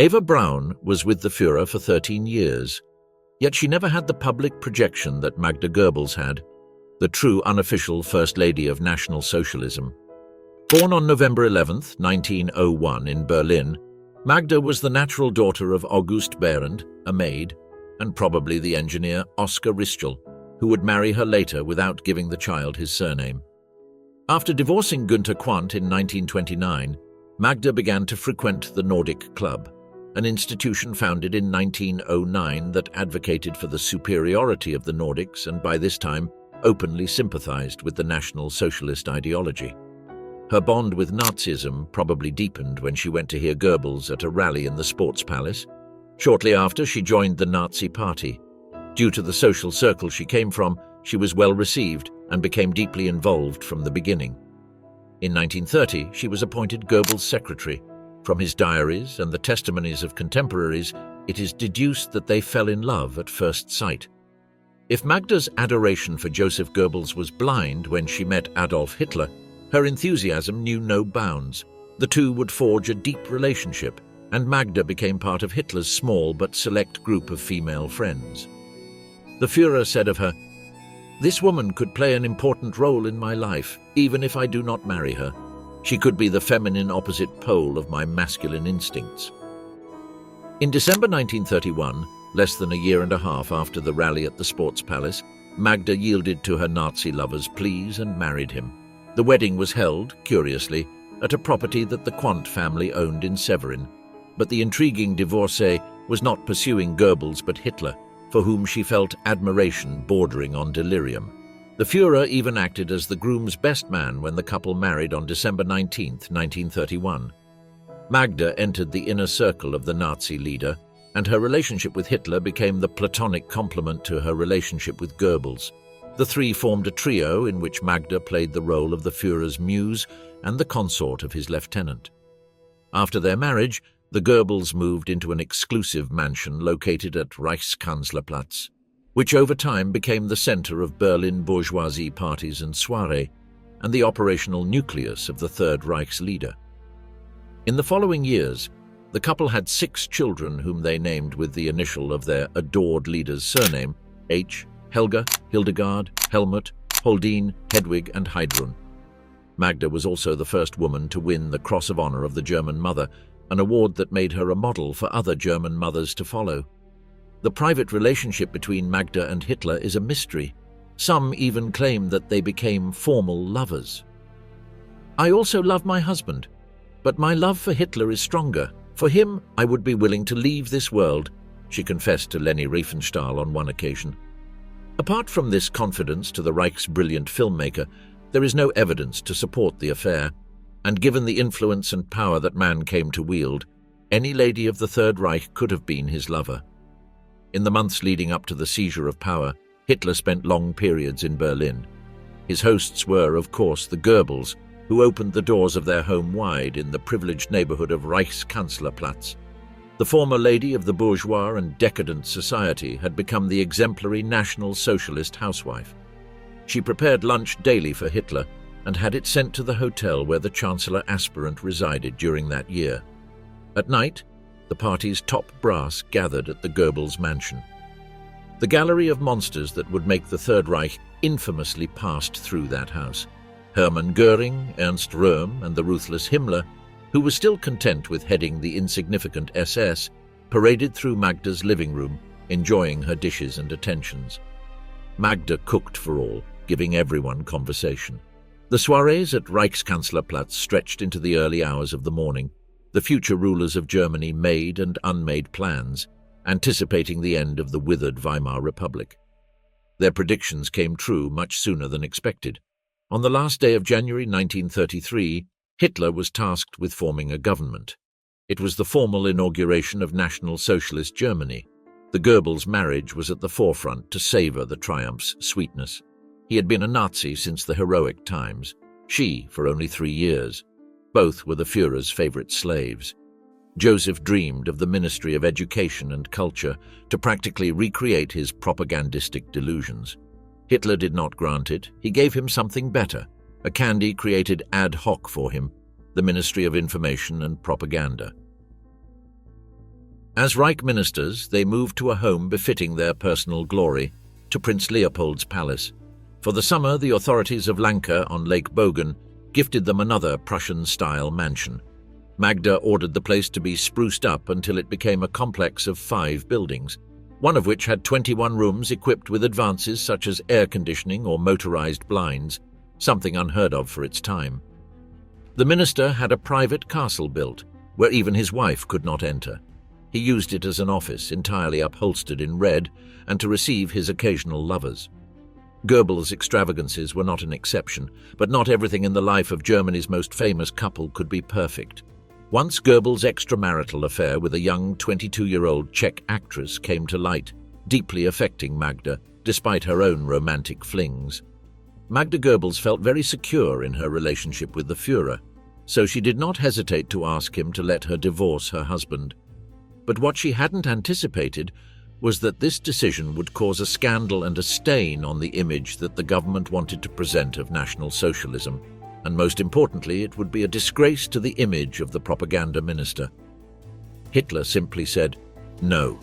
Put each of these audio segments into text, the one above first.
Eva Braun was with the Führer for 13 years, yet she never had the public projection that Magda Goebbels had, the true unofficial First Lady of National Socialism. Born on November 11, 1901 in Berlin, Magda was the natural daughter of August Behrendt, a maid, and probably the engineer Oskar Rischel, who would marry her later without giving the child his surname. After divorcing Günter Quandt in 1929, Magda began to frequent the Nordic Club, an institution founded in 1909 that advocated for the superiority of the Nordics and by this time openly sympathized with the National Socialist ideology. Her bond with Nazism probably deepened when she went to hear Goebbels at a rally in the Sports Palace. Shortly after, she joined the Nazi Party. Due to the social circle she came from, she was well received and became deeply involved from the beginning. In 1930, she was appointed Goebbels' secretary. From his diaries and the testimonies of contemporaries, it is deduced that they fell in love at first sight. If Magda's adoration for Joseph Goebbels was blind when she met Adolf Hitler, her enthusiasm knew no bounds. The two would forge a deep relationship, and Magda became part of Hitler's small but select group of female friends. The Führer said of her, "This woman could play an important role in my life, even if I do not marry her. She could be the feminine opposite pole of my masculine instincts." In December 1931, less than a year and a half after the rally at the Sports Palace, Magda yielded to her Nazi lover's pleas and married him. The wedding was held, curiously, at a property that the Quandt family owned in Severin, but the intriguing divorcee was not pursuing Goebbels but Hitler, for whom she felt admiration bordering on delirium. The Führer even acted as the groom's best man when the couple married on December 19, 1931. Magda entered the inner circle of the Nazi leader, and her relationship with Hitler became the platonic complement to her relationship with Goebbels. The three formed a trio in which Magda played the role of the Führer's muse and the consort of his lieutenant. After their marriage, the Goebbels moved into an exclusive mansion located at Reichskanzlerplatz, which over time became the center of Berlin bourgeoisie parties and soirées, and the operational nucleus of the Third Reich's leader. In the following years, the couple had 6 children whom they named with the initial of their adored leader's surname, H, Helga, Hildegard, Helmut, Holdine, Hedwig and Heidrun. Magda was also the first woman to win the Cross of Honor of the German Mother, an award that made her a model for other German mothers to follow. The private relationship between Magda and Hitler is a mystery. Some even claim that they became formal lovers. "I also love my husband, but my love for Hitler is stronger. For him, I would be willing to leave this world," she confessed to Leni Riefenstahl on one occasion. Apart from this confidence to the Reich's brilliant filmmaker, there is no evidence to support the affair, and given the influence and power that man came to wield, any lady of the Third Reich could have been his lover. In the months leading up to the seizure of power, Hitler spent long periods in Berlin. His hosts were, of course, the Goebbels, who opened the doors of their home wide in the privileged neighborhood of Reichskanzlerplatz. The former lady of the bourgeois and decadent society had become the exemplary National Socialist housewife. She prepared lunch daily for Hitler and had it sent to the hotel where the Chancellor aspirant resided during that year. At night, the party's top brass gathered at the Goebbels mansion. The gallery of monsters that would make the Third Reich infamously passed through that house. Hermann Göring, Ernst Röhm, and the ruthless Himmler, who was still content with heading the insignificant SS, paraded through Magda's living room, enjoying her dishes and attentions. Magda cooked for all, giving everyone conversation. The soirees at Reichskanzlerplatz stretched into the early hours of the morning. The future rulers of Germany made and unmade plans, anticipating the end of the withered Weimar Republic. Their predictions came true much sooner than expected. On the last day of January 1933, Hitler was tasked with forming a government. It was the formal inauguration of National Socialist Germany. The Goebbels marriage was at the forefront to savor the triumph's sweetness. He had been a Nazi since the heroic times, she for only 3 years. Both were the Führer's favorite slaves. Joseph dreamed of the Ministry of Education and Culture to practically recreate his propagandistic delusions. Hitler did not grant it. He gave him something better, a candy created ad hoc for him, the Ministry of Information and Propaganda. As Reich ministers, they moved to a home befitting their personal glory, to Prince Leopold's palace. For the summer, the authorities of Lanka on Lake Bogen gifted them another Prussian-style mansion. Magda ordered the place to be spruced up until it became a complex of 5 buildings, one of which had 21 rooms equipped with advances such as air conditioning or motorized blinds, something unheard of for its time. The minister had a private castle built, where even his wife could not enter. He used it as an office entirely upholstered in red and to receive his occasional lovers. Goebbels' extravagances were not an exception, but not everything in the life of Germany's most famous couple could be perfect. Once Goebbels' extramarital affair with a young 22-year-old Czech actress came to light, deeply affecting Magda, despite her own romantic flings. Magda Goebbels felt very secure in her relationship with the Führer, so she did not hesitate to ask him to let her divorce her husband. But what she hadn't anticipated was that this decision would cause a scandal and a stain on the image that the government wanted to present of National Socialism, and most importantly, it would be a disgrace to the image of the propaganda minister. Hitler simply said, "No."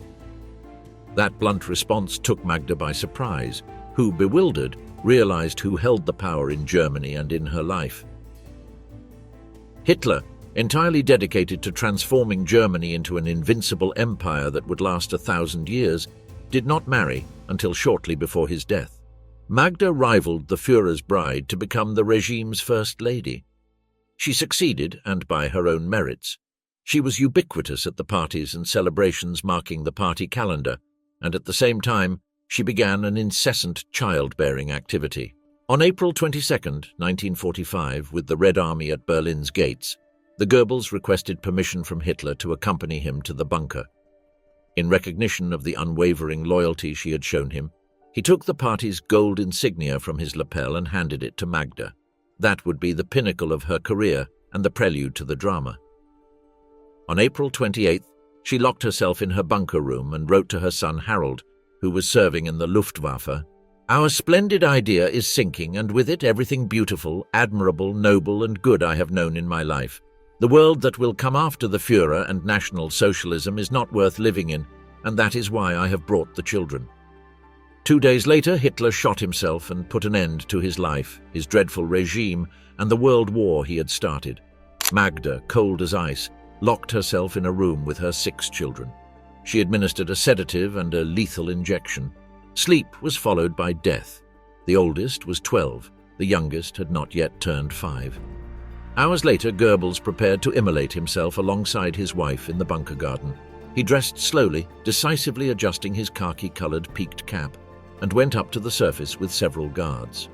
That blunt response took Magda by surprise, who, bewildered, realized who held the power in Germany and in her life. Hitler, entirely dedicated to transforming Germany into an invincible empire that would last 1,000 years, did not marry until shortly before his death. Magda rivaled the Führer's bride to become the regime's first lady. She succeeded, and by her own merits. She was ubiquitous at the parties and celebrations marking the party calendar, and at the same time, she began an incessant childbearing activity. On April 22, 1945, with the Red Army at Berlin's gates, the Goebbels requested permission from Hitler to accompany him to the bunker. In recognition of the unwavering loyalty she had shown him, he took the party's gold insignia from his lapel and handed it to Magda. That would be the pinnacle of her career and the prelude to the drama. On April 28th, she locked herself in her bunker room and wrote to her son Harold, who was serving in the Luftwaffe, "Our splendid idea is sinking, and with it everything beautiful, admirable, noble, and good I have known in my life. The world that will come after the Führer and National Socialism is not worth living in, and that is why I have brought the children." 2 days later, Hitler shot himself and put an end to his life, his dreadful regime, and the world war he had started. Magda, cold as ice, locked herself in a room with her 6 children. She administered a sedative and a lethal injection. Sleep was followed by death. The oldest was 12, the youngest had not yet turned 5. Hours later, Goebbels prepared to immolate himself alongside his wife in the bunker garden. He dressed slowly, decisively adjusting his khaki-colored peaked cap, and went up to the surface with several guards.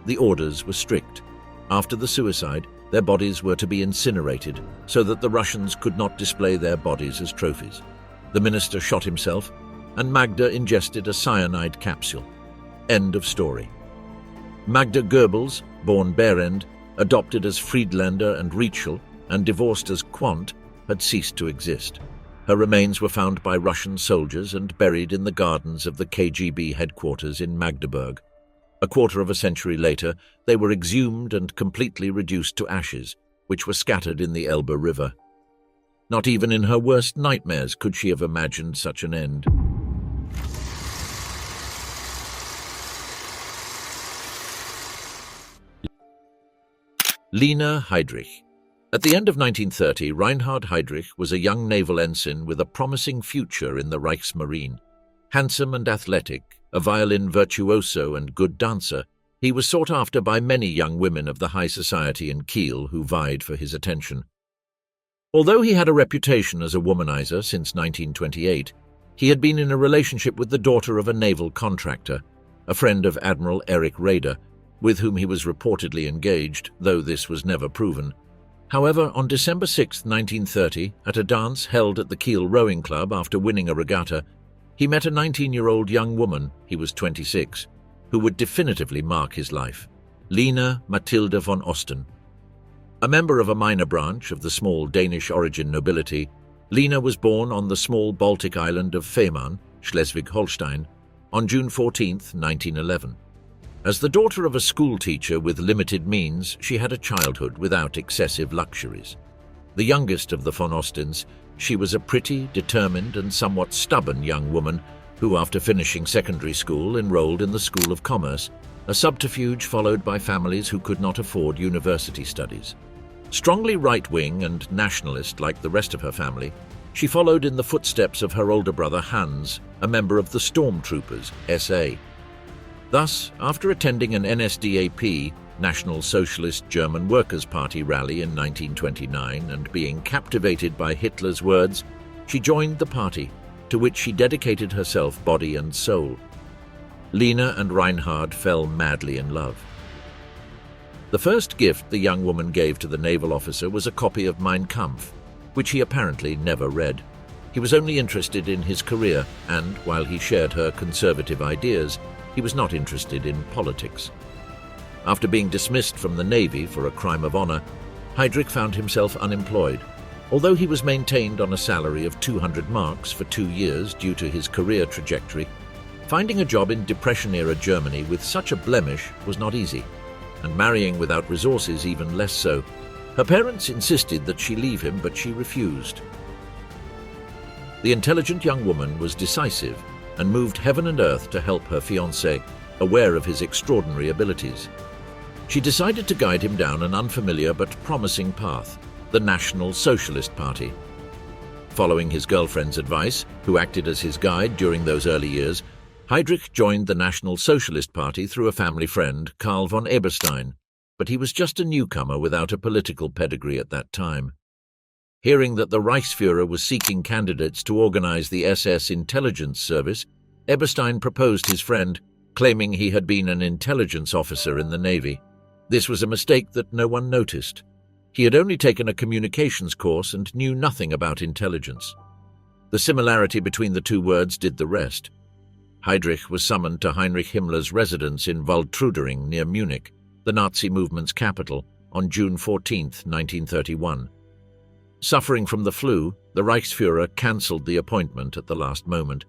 The orders were strict. After the suicide, their bodies were to be incinerated so that the Russians could not display their bodies as trophies. The minister shot himself, and Magda ingested a cyanide capsule. End of story. Magda Goebbels, born Behrend, adopted as Friedlander and Rietschel, and divorced as Quandt, had ceased to exist. Her remains were found by Russian soldiers and buried in the gardens of the KGB headquarters in Magdeburg. A quarter of a century later, they were exhumed and completely reduced to ashes, which were scattered in the Elbe River. Not even in her worst nightmares could she have imagined such an end. Lina Heydrich. At the end of 1930, Reinhard Heydrich was a young naval ensign with a promising future in the Reichsmarine. Handsome and athletic, a violin virtuoso and good dancer, he was sought after by many young women of the high society in Kiel who vied for his attention. Although he had a reputation as a womanizer since 1928, he had been in a relationship with the daughter of a naval contractor, a friend of Admiral Erich Raeder, with whom he was reportedly engaged, though this was never proven. However, on December 6, 1930, at a dance held at the Kiel Rowing Club after winning a regatta, he met a 19-year-old young woman, he was 26, who would definitively mark his life, Lina Mathilde von Osten. A member of a minor branch of the small Danish origin nobility, Lina was born on the small Baltic island of Fehmarn, Schleswig-Holstein, on June 14, 1911. As the daughter of a schoolteacher with limited means, she had a childhood without excessive luxuries. The youngest of the von Ostens, She was a pretty, determined, and somewhat stubborn young woman who, after finishing secondary school, enrolled in the School of Commerce, a subterfuge followed by families who could not afford university studies. Strongly right-wing and nationalist like the rest of her family, she followed in the footsteps of her older brother Hans, a member of the Stormtroopers, SA. Thus, after attending an NSDAP, National Socialist German Workers' Party rally in 1929 and being captivated by Hitler's words, she joined the party, to which she dedicated herself body and soul. Lina and Reinhard fell madly in love. The first gift the young woman gave to the naval officer was a copy of Mein Kampf, which he apparently never read. He was only interested in his career, and, while he shared her conservative ideas, he was not interested in politics. After being dismissed from the Navy for a crime of honor, Heydrich found himself unemployed. Although he was maintained on a salary of 200 marks for 2 years due to his career trajectory, finding a job in Depression-era Germany with such a blemish was not easy, and marrying without resources even less so. Her parents insisted that she leave him, but she refused. The intelligent young woman was decisive and moved heaven and earth to help her fiancé, aware of his extraordinary abilities. She decided to guide him down an unfamiliar but promising path, the National Socialist Party. Following his girlfriend's advice, who acted as his guide during those early years, Heydrich joined the National Socialist Party through a family friend, Karl von Eberstein, but he was just a newcomer without a political pedigree at that time. Hearing that the Reichsfuhrer was seeking candidates to organize the SS intelligence service, Eberstein proposed his friend, claiming he had been an intelligence officer in the Navy. This was a mistake that no one noticed. He had only taken a communications course and knew nothing about intelligence. The similarity between the two words did the rest. Heydrich was summoned to Heinrich Himmler's residence in Waldtrudering near Munich, the Nazi movement's capital, on June 14, 1931. Suffering from the flu, the Reichsfuhrer cancelled the appointment at the last moment.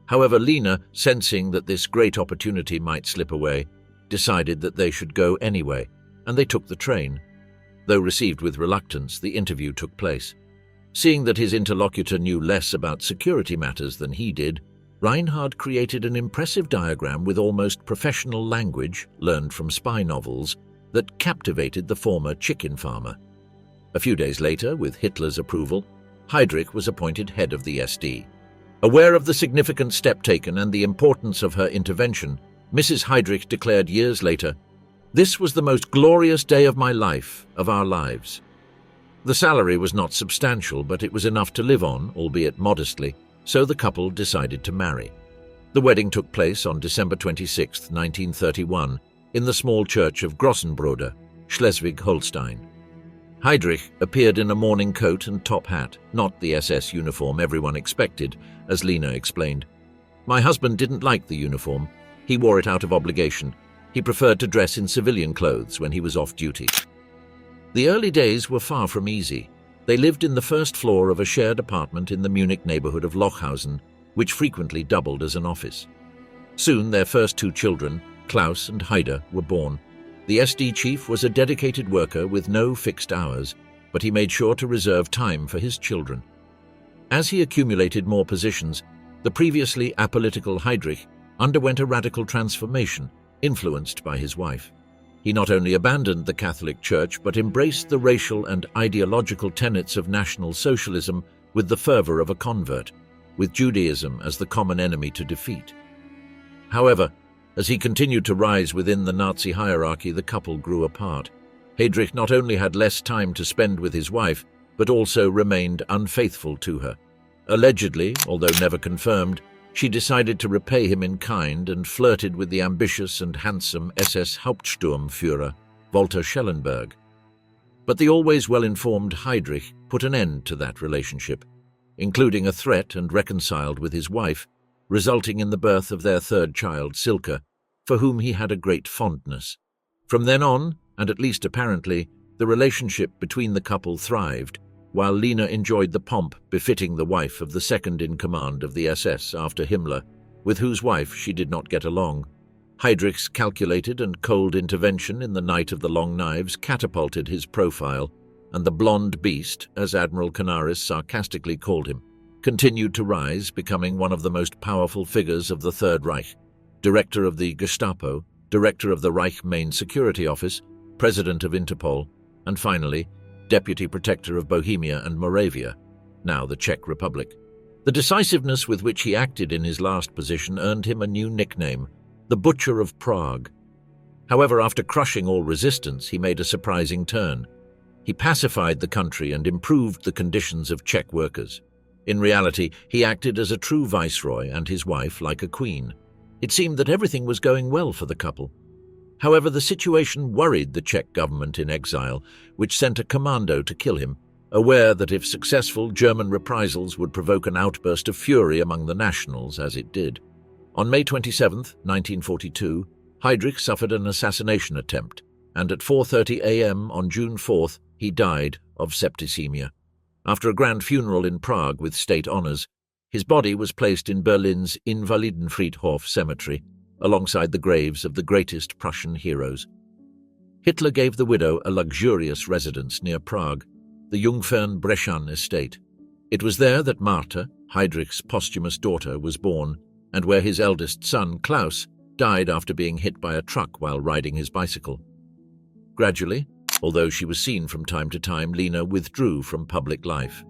However, Lina, sensing that this great opportunity might slip away, decided that they should go anyway, and they took the train. Though received with reluctance, the interview took place. Seeing that his interlocutor knew less about security matters than he did, Reinhard created an impressive diagram with almost professional language, learned from spy novels, that captivated the former chicken farmer. A few days later, with Hitler's approval, Heydrich was appointed head of the SD. Aware of the significant step taken and the importance of her intervention, Mrs. Heydrich declared years later, "This was the most glorious day of my life, of our lives." The salary was not substantial, but it was enough to live on, albeit modestly, so the couple decided to marry. The wedding took place on December 26, 1931, in the small church of Grossenbrode, Schleswig-Holstein. Heydrich appeared in a morning coat and top hat, not the SS uniform everyone expected, as Lina explained. "My husband didn't like the uniform. He wore it out of obligation. He preferred to dress in civilian clothes when he was off duty." The early days were far from easy. They lived in the first floor of a shared apartment in the Munich neighborhood of Lochhausen, which frequently doubled as an office. Soon their first 2 children, Klaus and Heide, were born. The SD chief was a dedicated worker with no fixed hours, but he made sure to reserve time for his children. As he accumulated more positions, the previously apolitical Heydrich underwent a radical transformation, influenced by his wife. He not only abandoned the Catholic Church, but embraced the racial and ideological tenets of National Socialism with the fervor of a convert, with Judaism as the common enemy to defeat. However, as he continued to rise within the Nazi hierarchy, the couple grew apart. Heydrich not only had less time to spend with his wife, but also remained unfaithful to her. Allegedly, although never confirmed, she decided to repay him in kind and flirted with the ambitious and handsome SS Hauptsturmführer, Walter Schellenberg. But the always well-informed Heydrich put an end to that relationship, including a threat, and reconciled with his wife, resulting in the birth of their 3rd child, Silke, for whom he had a great fondness. From then on, and at least apparently, the relationship between the couple thrived, while Lina enjoyed the pomp befitting the wife of the second-in-command of the SS after Himmler, with whose wife she did not get along. Heydrich's calculated and cold intervention in the Night of the Long Knives catapulted his profile, and the blonde beast, as Admiral Canaris sarcastically called him, continued to rise, becoming one of the most powerful figures of the Third Reich, director of the Gestapo, director of the Reich Main Security Office, president of Interpol, and finally, deputy protector of Bohemia and Moravia, now the Czech Republic. The decisiveness with which he acted in his last position earned him a new nickname, the Butcher of Prague. However, after crushing all resistance, he made a surprising turn. He pacified the country and improved the conditions of Czech workers. In reality, he acted as a true viceroy and his wife like a queen. It seemed that everything was going well for the couple. However, the situation worried the Czech government in exile, which sent a commando to kill him, aware that if successful, German reprisals would provoke an outburst of fury among the nationals, as it did. On May 27, 1942, Heydrich suffered an assassination attempt, and at 4:30 a.m. on June 4th, he died of septicemia. After a grand funeral in Prague with state honors, his body was placed in Berlin's Invalidenfriedhof cemetery, alongside the graves of the greatest Prussian heroes. Hitler gave the widow a luxurious residence near Prague, the Jungfernbreschan estate. It was there that Martha, Heydrich's posthumous daughter, was born, and where his eldest son, Klaus, died after being hit by a truck while riding his bicycle. Gradually, although she was seen from time to time, Lina withdrew from public life.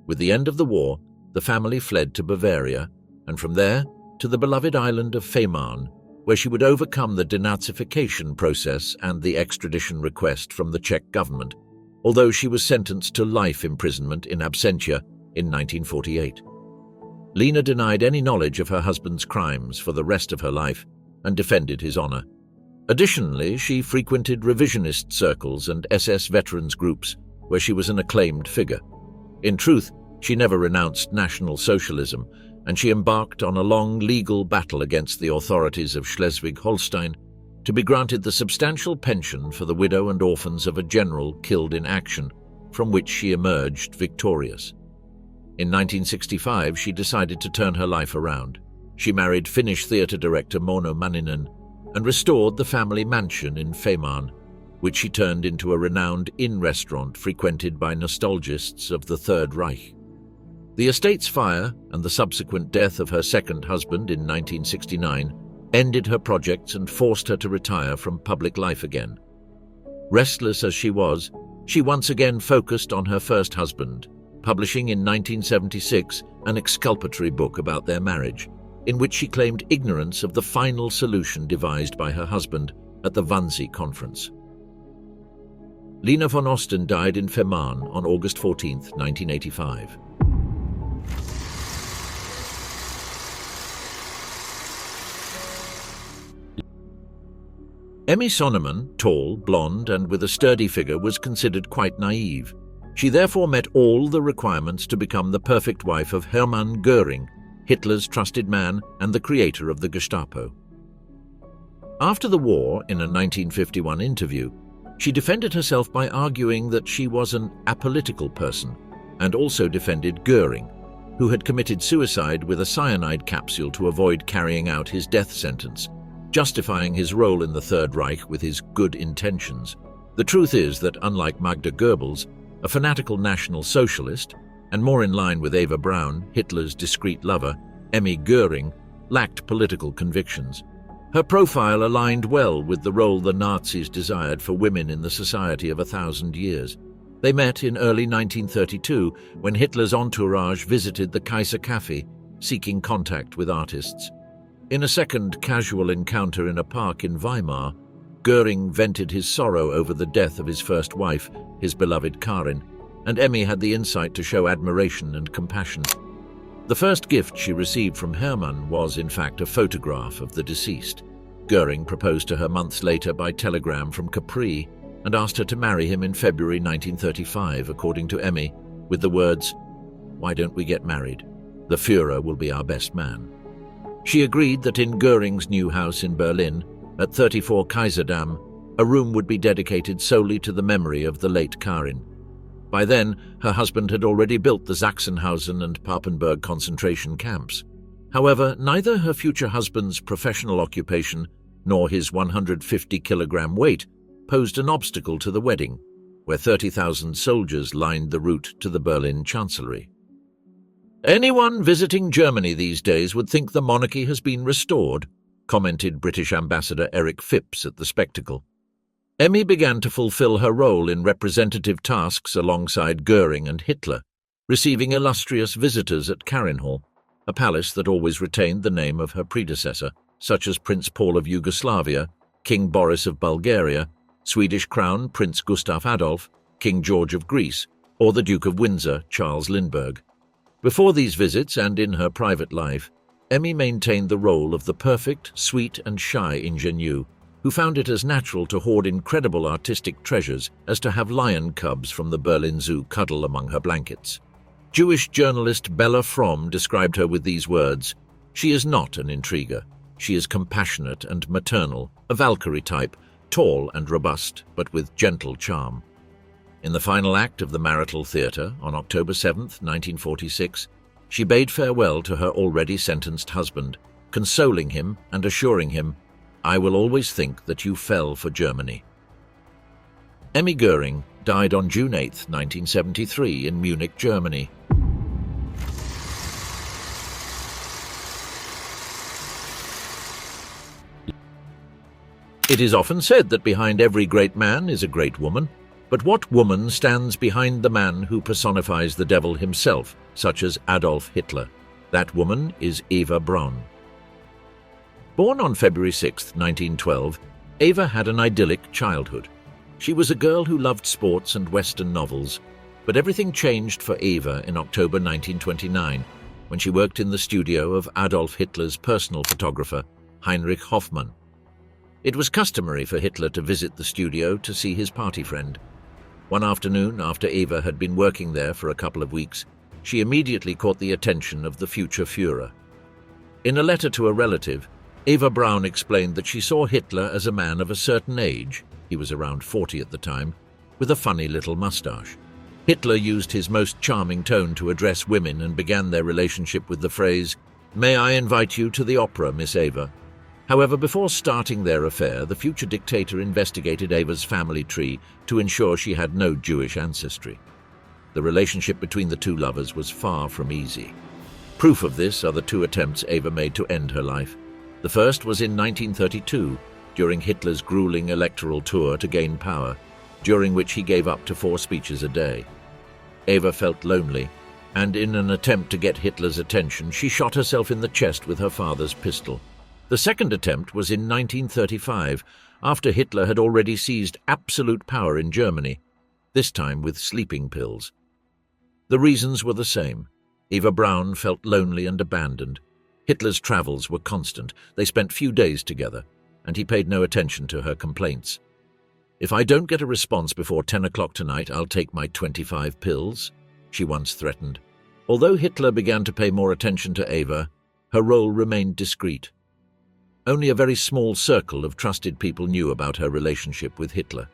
With the end of the war, the family fled to Bavaria, and from there to the beloved island of Fehmarn, where she would overcome the denazification process and the extradition request from the Czech government, although she was sentenced to life imprisonment in absentia in 1948. Lina denied any knowledge of her husband's crimes for the rest of her life and defended his honor. Additionally, she frequented revisionist circles and SS veterans groups, where she was an acclaimed figure. In truth, she never renounced National Socialism, and she embarked on a long legal battle against the authorities of Schleswig-Holstein to be granted the substantial pension for the widow and orphans of a general killed in action, from which she emerged victorious. In 1965, she decided to turn her life around. She married Finnish theatre director Mauno Manninen and restored the family mansion in Fehmarn, which she turned into a renowned inn-restaurant frequented by nostalgists of the Third Reich. The estate's fire and the subsequent death of her second husband in 1969 ended her projects and forced her to retire from public life again. Restless as she was, she once again focused on her first husband, publishing in 1976 an exculpatory book about their marriage, in which she claimed ignorance of the final solution devised by her husband at the Wannsee Conference. Lina von Osten died in Fehmarn on August 14, 1985. Emmy Sonnemann, tall, blonde, and with a sturdy figure, was considered quite naive. She therefore met all the requirements to become the perfect wife of Hermann Göring, Hitler's trusted man and the creator of the Gestapo. After the war, in a 1951 interview, she defended herself by arguing that she was an apolitical person, and also defended Göring, who had committed suicide with a cyanide capsule to avoid carrying out his death sentence, justifying his role in the Third Reich with his good intentions. The truth is that, unlike Magda Goebbels, a fanatical National Socialist, and more in line with Eva Braun, Hitler's discreet lover, Emmy Göring, lacked political convictions. Her profile aligned well with the role the Nazis desired for women in the society of 1,000 years. They met in early 1932 when Hitler's entourage visited the Kaiser Café, seeking contact with artists. In a second casual encounter in a park in Weimar, Göring vented his sorrow over the death of his first wife, his beloved Karin, and Emmy had the insight to show admiration and compassion. The first gift she received from Hermann was, in fact, a photograph of the deceased. Göring proposed to her months later by telegram from Capri and asked her to marry him in February 1935, according to Emmy, with the words, "Why don't we get married? The Führer will be our best man." She agreed that in Göring's new house in Berlin, at 34 Kaiserdamm, a room would be dedicated solely to the memory of the late Karin. By then, her husband had already built the Sachsenhausen and Papenburg concentration camps. However, neither her future husband's professional occupation nor his 150-kilogram weight posed an obstacle to the wedding. where 30,000 soldiers lined the route to the Berlin Chancellery. "Anyone visiting Germany these days would think the monarchy has been restored," commented British Ambassador Eric Phipps at the spectacle. Emmy began to fulfill her role in representative tasks alongside Göring and Hitler, receiving illustrious visitors at Karinhal, a palace that always retained the name of her predecessor, such as Prince Paul of Yugoslavia, King Boris of Bulgaria, Swedish Crown Prince Gustav Adolf, King George of Greece, or the Duke of Windsor, Charles Lindbergh. Before these visits and in her private life, Emmy maintained the role of the perfect, sweet and shy ingenue, who found it as natural to hoard incredible artistic treasures as to have lion cubs from the Berlin Zoo cuddle among her blankets. Jewish journalist Bella Fromm described her with these words: "She is not an intriguer. She is compassionate and maternal, a Valkyrie type, tall and robust, but with gentle charm." In the final act of the marital theatre, on October 7, 1946, she bade farewell to her already sentenced husband, consoling him and assuring him, "I will always think that you fell for Germany." Emmy Göring died on June 8, 1973 in Munich, Germany. It is often said that behind every great man is a great woman, but what woman stands behind the man who personifies the devil himself, such as Adolf Hitler? That woman is Eva Braun. Born on February 6, 1912, Eva had an idyllic childhood. She was a girl who loved sports and Western novels, but everything changed for Eva in October 1929, when she worked in the studio of Adolf Hitler's personal photographer, Heinrich Hoffmann. It was customary for Hitler to visit the studio to see his party friend. One afternoon, after Eva had been working there for a couple of weeks, she immediately caught the attention of the future Führer. In a letter to a relative, Eva Braun explained that she saw Hitler as a man of a certain age, he was around 40 at the time, with a funny little mustache. Hitler used his most charming tone to address women and began their relationship with the phrase, "May I invite you to the opera, Miss Eva?" However, before starting their affair, the future dictator investigated Eva's family tree to ensure she had no Jewish ancestry. The relationship between the two lovers was far from easy. Proof of this are the two attempts Eva made to end her life. The first was in 1932, during Hitler's grueling electoral tour to gain power, during which he gave up to 4 speeches a day. Eva felt lonely, and in an attempt to get Hitler's attention, she shot herself in the chest with her father's pistol. The second attempt was in 1935, after Hitler had already seized absolute power in Germany, this time with sleeping pills. The reasons were the same. Eva Braun felt lonely and abandoned. Hitler's travels were constant. They spent few days together, and he paid no attention to her complaints. "If I don't get a response before 10 o'clock tonight, I'll take my 25 pills, she once threatened. Although Hitler began to pay more attention to Eva, her role remained discreet. Only a very small circle of trusted people knew about her relationship with Hitler.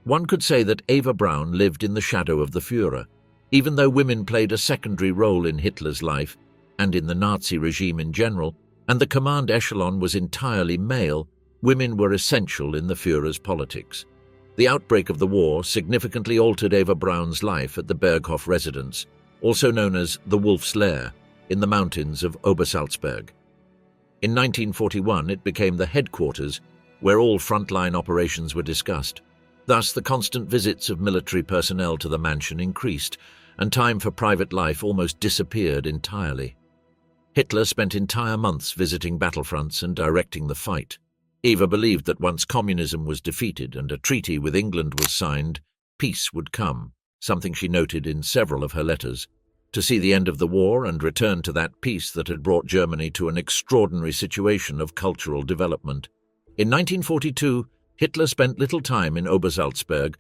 One could say that Eva Braun lived in the shadow of the Führer. Even though women played a secondary role in Hitler's life, and in the Nazi regime in general, and the command echelon was entirely male, women were essential in the Führer's politics. The outbreak of the war significantly altered Eva Braun's life at the Berghof residence, also known as the Wolf's Lair, in the mountains of Obersalzberg. In 1941, it became the headquarters where all frontline operations were discussed. Thus, the constant visits of military personnel to the mansion increased, and time for private life almost disappeared entirely. Hitler spent entire months visiting battlefronts and directing the fight. Eva believed that once communism was defeated and a treaty with England was signed, peace would come, something she noted in several of her letters. To see the end of the war and return to that peace that had brought Germany to an extraordinary situation of cultural development. In 1942, Hitler spent little time in Obersalzberg,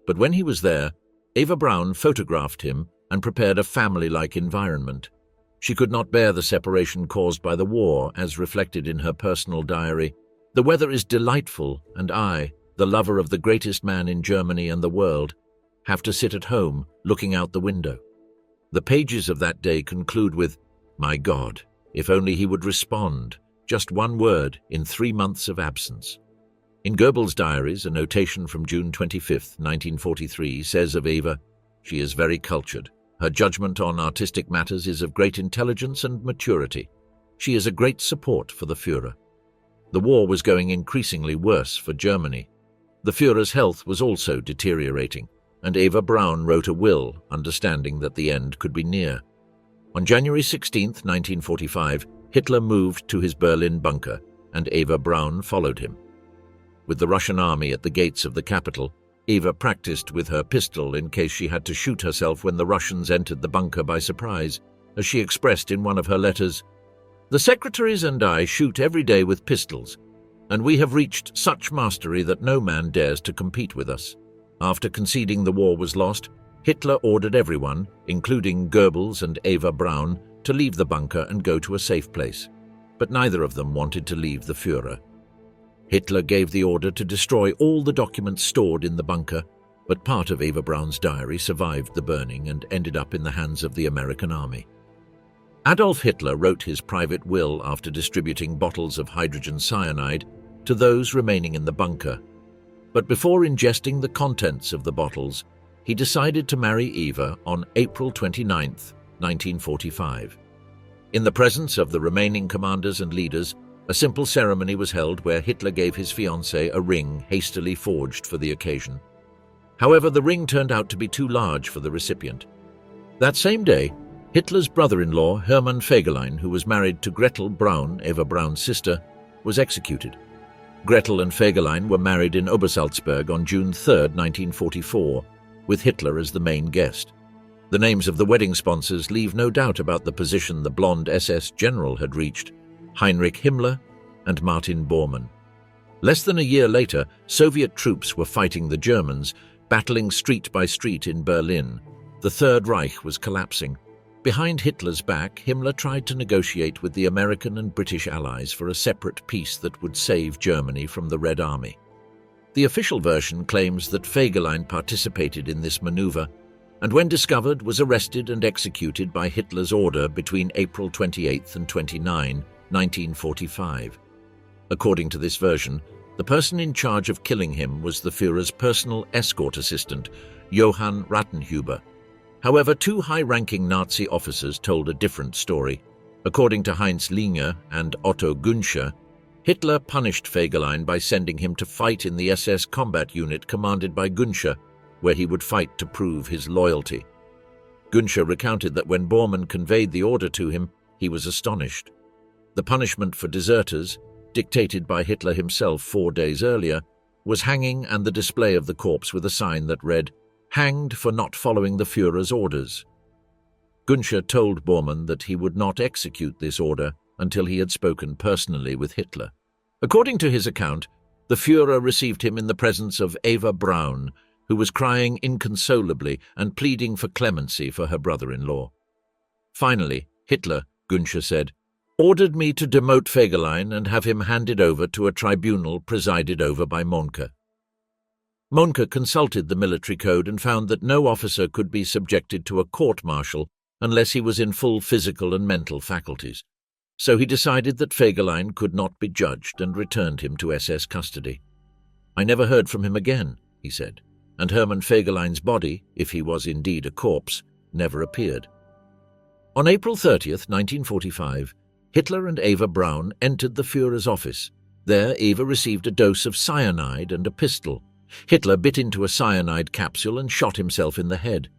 but when he was there, Eva Braun photographed him and prepared a family-like environment. She could not bear the separation caused by the war, as reflected in her personal diary. "The weather is delightful, and I, the lover of the greatest man in Germany and the world, have to sit at home, looking out the window." The pages of that day conclude with, "My God, if only he would respond, just one word in 3 months of absence." In Goebbels' diaries, a notation from June 25, 1943, says of Eva, "She is very cultured. Her judgment on artistic matters is of great intelligence and maturity. She is a great support for the Führer." The war was going increasingly worse for Germany. The Führer's health was also deteriorating, and Eva Braun wrote a will, understanding that the end could be near. On January 16, 1945, Hitler moved to his Berlin bunker, and Eva Braun followed him. With the Russian army at the gates of the capital, Eva practiced with her pistol in case she had to shoot herself when the Russians entered the bunker by surprise. As she expressed in one of her letters, "The secretaries and I shoot every day with pistols, and we have reached such mastery that no man dares to compete with us." After conceding the war was lost, Hitler ordered everyone, including Goebbels and Eva Braun, to leave the bunker and go to a safe place. But neither of them wanted to leave the Führer. Hitler gave the order to destroy all the documents stored in the bunker, but part of Eva Braun's diary survived the burning and ended up in the hands of the American army. Adolf Hitler wrote his private will after distributing bottles of hydrogen cyanide to those remaining in the bunker. But before ingesting the contents of the bottles, he decided to marry Eva on April 29, 1945. In the presence of the remaining commanders and leaders, a simple ceremony was held where Hitler gave his fiancée a ring hastily forged for the occasion. However, the ring turned out to be too large for the recipient. That same day, Hitler's brother-in-law, Hermann Göring, who was married to Gretel Braun, Eva Braun's sister, was executed. Gretel and Göring were married in Obersalzberg on June 3, 1944, with Hitler as the main guest. The names of the wedding sponsors leave no doubt about the position the blonde SS general had reached: Heinrich Himmler and Martin Bormann. Less than a year later, Soviet troops were fighting the Germans, battling street by street in Berlin. The Third Reich was collapsing. Behind Hitler's back, Himmler tried to negotiate with the American and British allies for a separate peace that would save Germany from the Red Army. The official version claims that Göring participated in this maneuver, and when discovered was arrested and executed by Hitler's order between April 28 and 29, 1945. According to this version, the person in charge of killing him was the Führer's personal escort assistant, Johann Rattenhuber. However, two high-ranking Nazi officers told a different story. According to Heinz Linger and Otto Günscher, Hitler punished Göring by sending him to fight in the SS combat unit commanded by Günscher, where he would fight to prove his loyalty. Günscher recounted that when Bormann conveyed the order to him, he was astonished. The punishment for deserters, dictated by Hitler himself 4 days earlier, was hanging and the display of the corpse with a sign that read, "Hanged for not following the Führer's orders." Günscher told Bormann that he would not execute this order until he had spoken personally with Hitler. According to his account, the Führer received him in the presence of Eva Braun, who was crying inconsolably and pleading for clemency for her brother-in-law. Finally, Hitler, Günscher said, ordered me to demote Göring and have him handed over to a tribunal presided over by Mohnke. Mohnke consulted the military code and found that no officer could be subjected to a court-martial unless he was in full physical and mental faculties. So he decided that Göring could not be judged and returned him to SS custody. "I never heard from him again," he said, and Hermann Göring's body, if he was indeed a corpse, never appeared. On April 30, 1945, Hitler and Eva Braun entered the Führer's office. There, Eva received a dose of cyanide and a pistol. Hitler bit into a cyanide capsule and shot himself in the head.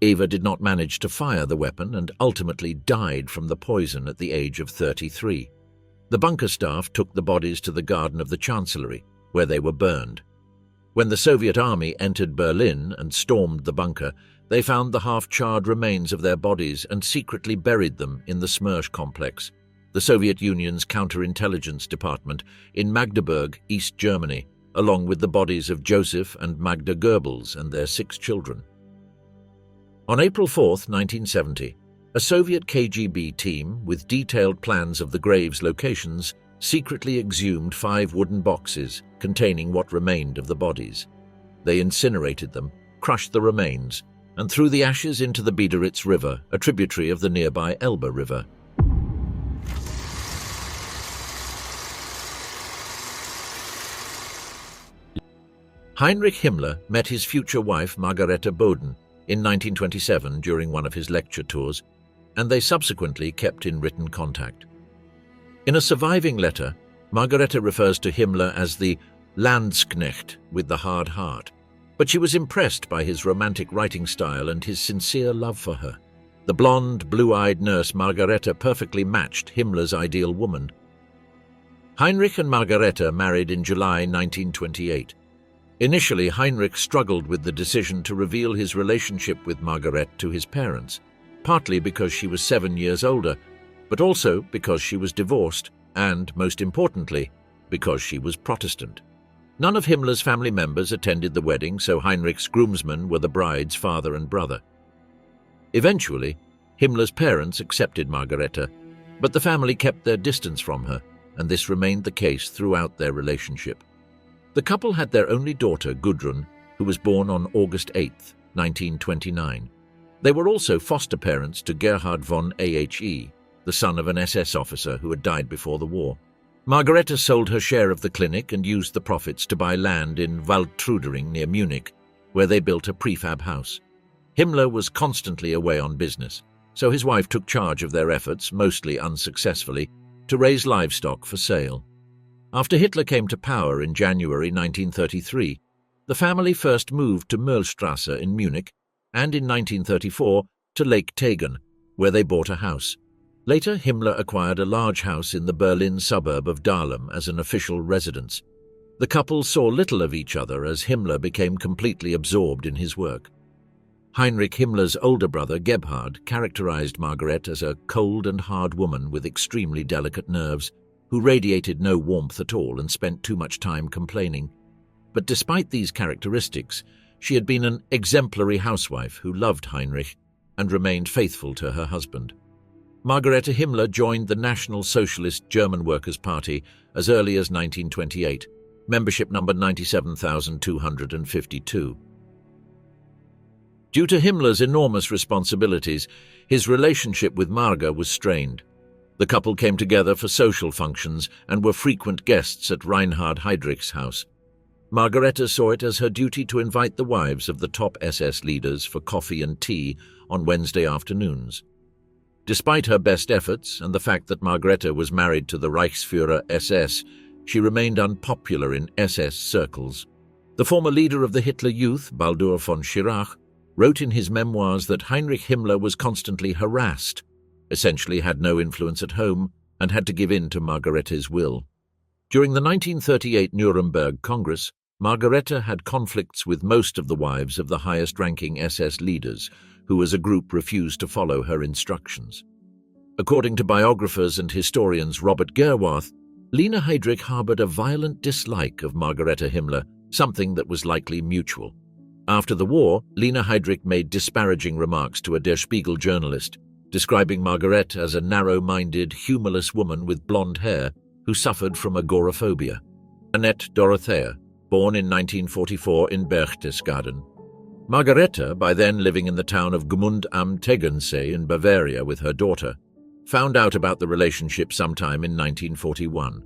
Eva did not manage to fire the weapon and ultimately died from the poison at the age of 33. The bunker staff took the bodies to the garden of the Chancellery, where they were burned. When the Soviet army entered Berlin and stormed the bunker, they found the half-charred remains of their bodies and secretly buried them in the Smersh complex, the Soviet Union's counterintelligence department, in Magdeburg, East Germany, along with the bodies of Joseph and Magda Goebbels and their 6 children. On April 4, 1970, a Soviet KGB team, with detailed plans of the graves' locations, secretly exhumed 5 wooden boxes containing what remained of the bodies. They incinerated them, crushed the remains, and threw the ashes into the Biederitz River, a tributary of the nearby Elbe River. Heinrich Himmler met his future wife Margaret Boden in 1927 during one of his lecture tours, and they subsequently kept in written contact. In a surviving letter, Margaret refers to Himmler as the Landsknecht with the hard heart, but she was impressed by his romantic writing style and his sincere love for her. The blonde, blue-eyed nurse Margareta perfectly matched Himmler's ideal woman. Heinrich and Margareta married in July 1928. Initially, Heinrich struggled with the decision to reveal his relationship with Margaret to his parents, partly because she was 7 years older, but also because she was divorced and, most importantly, because she was Protestant. None of Himmler's family members attended the wedding, so Heinrich's groomsmen were the bride's father and brother. Eventually, Himmler's parents accepted Margareta, but the family kept their distance from her, and this remained the case throughout their relationship. The couple had their only daughter, Gudrun, who was born on August 8, 1929. They were also foster parents to Gerhard von Ahe, the son of an SS officer who had died before the war. Margareta sold her share of the clinic and used the profits to buy land in Waldtrudering near Munich, where they built a prefab house. Himmler was constantly away on business, so his wife took charge of their efforts, mostly unsuccessfully, to raise livestock for sale. After Hitler came to power in January 1933, the family first moved to Möhlstrasse in Munich and in 1934 to Lake Tegen, where they bought a house. Later, Himmler acquired a large house in the Berlin suburb of Dahlem as an official residence. The couple saw little of each other as Himmler became completely absorbed in his work. Heinrich Himmler's older brother, Gebhard, characterized Margaret as a cold and hard woman with extremely delicate nerves, who radiated no warmth at all and spent too much time complaining. But despite these characteristics, she had been an exemplary housewife who loved Heinrich and remained faithful to her husband. Margareta Himmler joined the National Socialist German Workers' Party as early as 1928, membership number 97,252. Due to Himmler's enormous responsibilities, his relationship with Marga was strained. The couple came together for social functions and were frequent guests at Reinhard Heydrich's house. Margareta saw it as her duty to invite the wives of the top SS leaders for coffee and tea on Wednesday afternoons. Despite her best efforts and the fact that Margareta was married to the Reichsführer SS, she remained unpopular in SS circles. The former leader of the Hitler Youth, Baldur von Schirach, wrote in his memoirs that Heinrich Himmler was constantly harassed, essentially had no influence at home, and had to give in to Margareta's will. During the 1938 Nuremberg Congress, Margareta had conflicts with most of the wives of the highest-ranking SS leaders, who as a group refused to follow her instructions. According to biographers and historians Robert Gerwarth, Lina Heydrich harbored a violent dislike of Margareta Himmler, something that was likely mutual. After the war, Lina Heydrich made disparaging remarks to a Der Spiegel journalist, describing Margaret as a narrow-minded, humorless woman with blonde hair who suffered from agoraphobia. Annette Dorothea, born in 1944 in Berchtesgaden. Margareta, by then living in the town of Gmund am Tegernsee in Bavaria with her daughter, found out about the relationship sometime in 1941.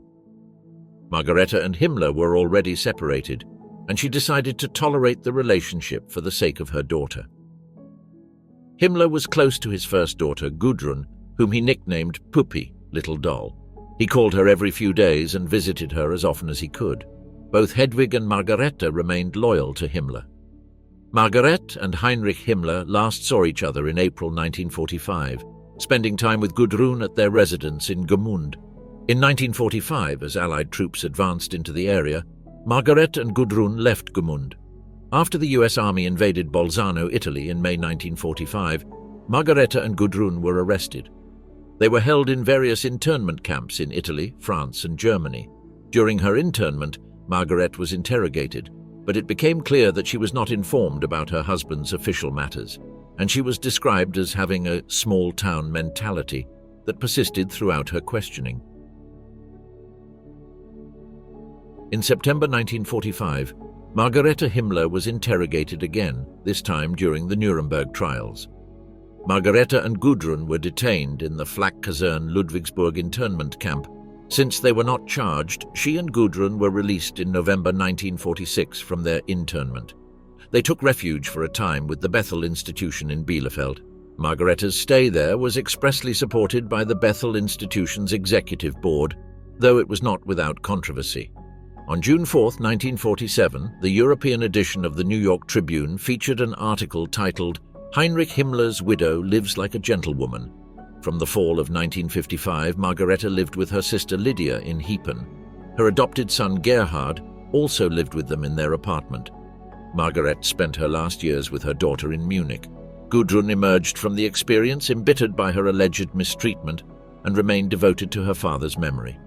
Margareta and Himmler were already separated, and she decided to tolerate the relationship for the sake of her daughter. Himmler was close to his first daughter, Gudrun, whom he nicknamed Puppy, Little Doll. He called her every few days and visited her as often as he could. Both Hedwig and Margareta remained loyal to Himmler. Margaret and Heinrich Himmler last saw each other in April 1945, spending time with Gudrun at their residence in Gmund. In 1945, as Allied troops advanced into the area, Margaret and Gudrun left Gmund. After the US Army invaded Bolzano, Italy in May 1945, Margareta and Gudrun were arrested. They were held in various internment camps in Italy, France, and Germany. During her internment, Margaret was interrogated, but it became clear that she was not informed about her husband's official matters, and she was described as having a small-town mentality that persisted throughout her questioning. In September 1945, Margareta Himmler was interrogated again, this time during the Nuremberg trials. Margareta and Gudrun were detained in the Flak-Kaserne Ludwigsburg internment camp, Since they were not charged, she and Gudrun were released in November 1946 from their internment. They took refuge for a time with the Bethel Institution in Bielefeld. Margaretta's stay there was expressly supported by the Bethel Institution's executive board, though it was not without controversy. On June 4, 1947, the European edition of the New York Tribune featured an article titled "Heinrich Himmler's Widow Lives Like a Gentlewoman." From the fall of 1955, Margareta lived with her sister Lydia in Hepen. Her adopted son Gerhard also lived with them in their apartment. Margaret spent her last years with her daughter in Munich. Gudrun emerged from the experience embittered by her alleged mistreatment and remained devoted to her father's memory.